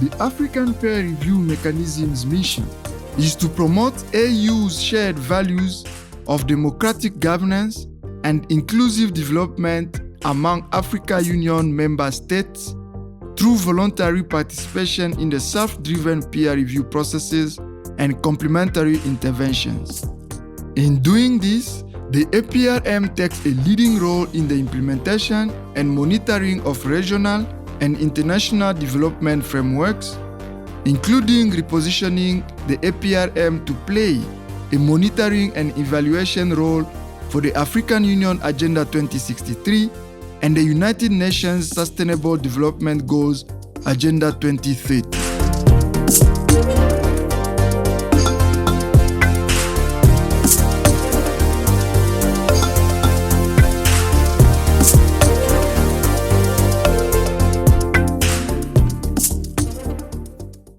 the African Peer Review Mechanism's mission is to promote AU's shared values of democratic governance and inclusive development among African Union member states through voluntary participation in the self-driven peer review processes and complementary interventions. In doing this, the APRM takes a leading role in the implementation and monitoring of regional and international development frameworks, including repositioning the APRM to play a monitoring and evaluation role for the African Union Agenda 2063 and the United Nations Sustainable Development Goals Agenda 2030.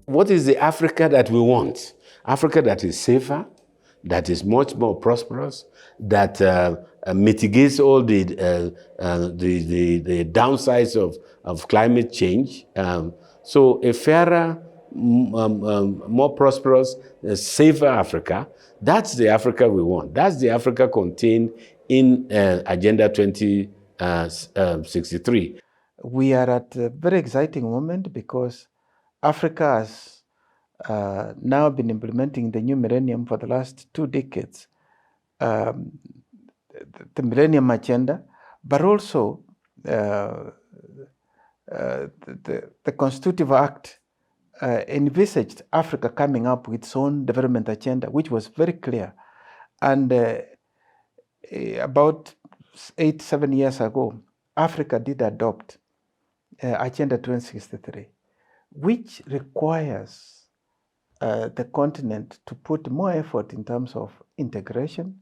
What is the Africa that we want? Africa that is safer, that is much more prosperous, that mitigates all the downsides of climate change. So a fairer, more prosperous, safer Africa, that's the Africa we want. That's the Africa contained in Agenda 2063. We are at a very exciting moment because Africa has now been implementing the new millennium for the last 2 decades, the Millennium Agenda, but also the Constitutive Act envisaged Africa coming up with its own development agenda, which was very clear. And about 7 years ago, Africa did adopt Agenda 2063, which requires the continent to put more effort in terms of integration,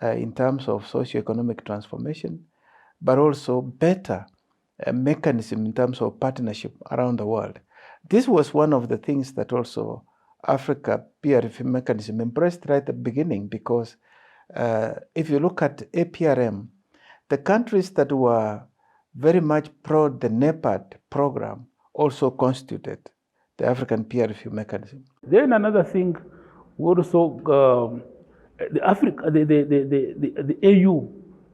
in terms of socio-economic transformation, but also better mechanism in terms of partnership around the world. This was one of the things that also Africa peer review mechanism embraced right at the beginning, because if you look at APRM, the countries that were very much pro the NEPAD program also constituted the African peer review mechanism. Then another thing, also the AU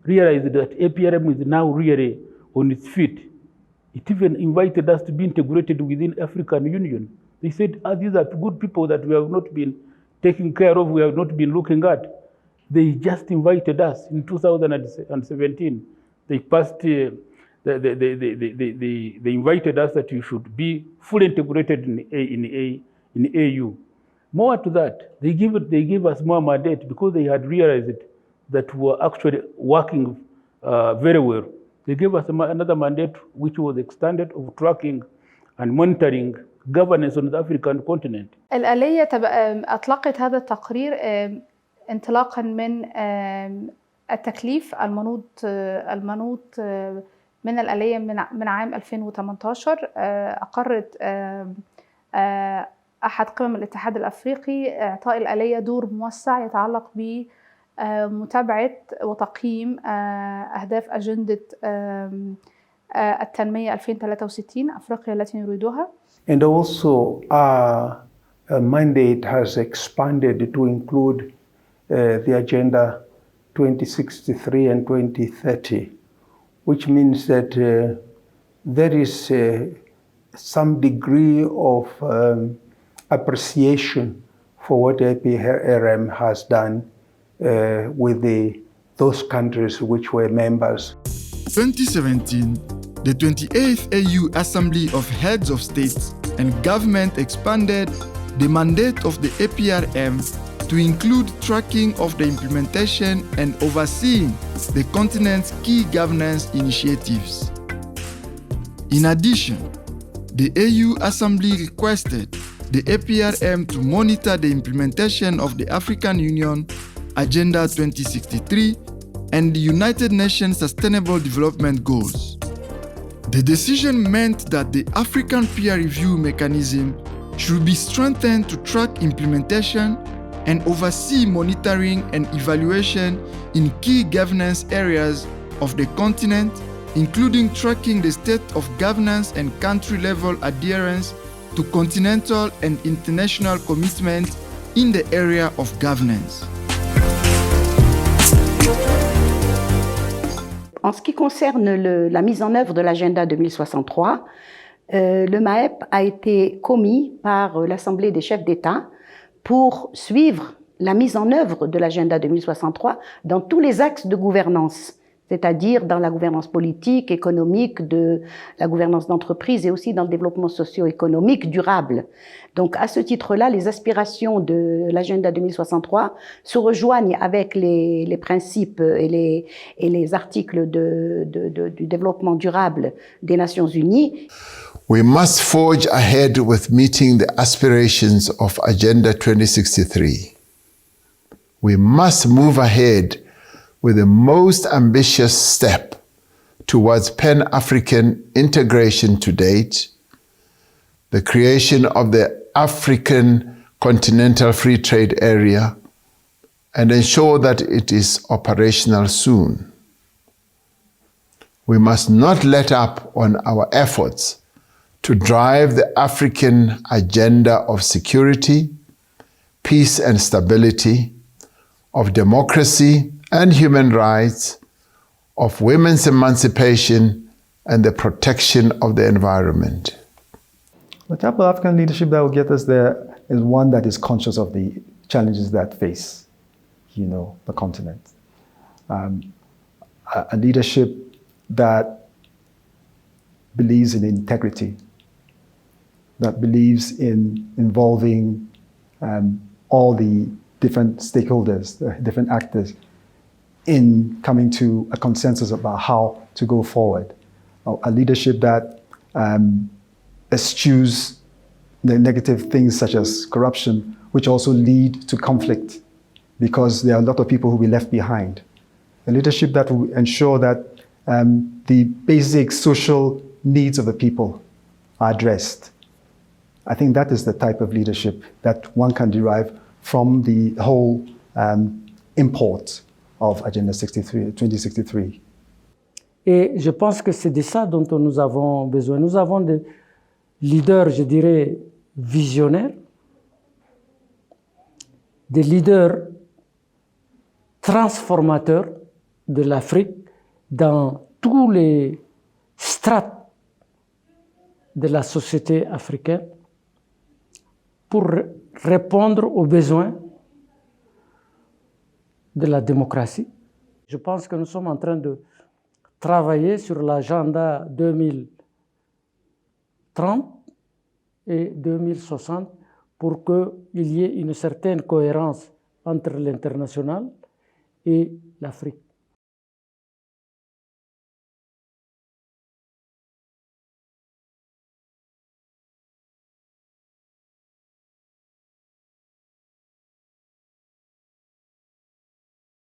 realized that APRM is now really on its feet. It even invited us to be integrated within African Union. They said, these are good people that we have not been taking care of, we have not been looking at. They just invited us in 2017. They passed, they invited us that you should be fully integrated in AU. More to that, they gave us more mandate because they had realized that we were actually working very well. They gave us another mandate which was extended of tracking and monitoring governance on the African continent. الآلية أطلقت هذا التقرير انطلاقا من التكليف المنوط من الآلية من عام 2018. أقرت أحد قمم الاتحاد الأفريقي إعطاء الآلية دور موسع يتعلق بمتابعة وتقييم أهداف أجندة التنمية 2063 أفريقيا التي نريدها. And also our mandate has expanded to include the Agenda 2063 and 2030, which means that there is some degree of appreciation for what APRM has done with those countries which were members. 2017, the 28th AU Assembly of Heads of States and Government expanded the mandate of the APRM to include tracking of the implementation and overseeing the continent's key governance initiatives. In addition, the AU Assembly requested the APRM to monitor the implementation of the African Union Agenda 2063 and the United Nations Sustainable Development Goals. The decision meant that the African peer review mechanism should be strengthened to track implementation and oversee monitoring and evaluation in key governance areas of the continent, including tracking the state of governance and country-level adherence to continental and international commitment in the area of governance. En ce qui concerne la mise en œuvre de l'agenda 2063, le MAEP a été commis par l'Assemblée des chefs d'État pour suivre la mise en œuvre de l'agenda 2063 dans tous les axes de gouvernance, c'est-à-dire dans la gouvernance politique, économique, de la gouvernance d'entreprise et aussi dans le développement socio-économique durable. Donc à ce titre-là, les aspirations de l'agenda 2063 se rejoignent avec les principes et les articles du développement durable des Nations Unies. We must forge ahead with meeting the aspirations of Agenda 2063. We must move ahead with the most ambitious step towards Pan-African integration to date, the creation of the African Continental Free Trade Area, and ensure that it is operational soon. We must not let up on our efforts to drive the African agenda of security, peace and stability, of democracy and human rights, of women's emancipation, and the protection of the environment. The type of African leadership that will get us there is one that is conscious of the challenges that face, the continent. A leadership that believes in integrity, that believes in involving all the different stakeholders, different actors, in coming to a consensus about how to go forward. A leadership that eschews the negative things such as corruption, which also lead to conflict because there are a lot of people who will be left behind. A leadership that will ensure that the basic social needs of the people are addressed. I think that is the type of leadership that one can derive from the whole import of Agenda 2063. Et je pense que c'est de ça dont nous avons besoin. Nous avons des leaders, je dirais, visionnaires, des leaders transformateurs de l'Afrique dans tous les strates de la société africaine pour répondre aux besoins de la démocratie. Je pense que nous sommes en train de travailler sur l'agenda 2030 et 2060 pour qu'il y ait une certaine cohérence entre l'international et l'Afrique.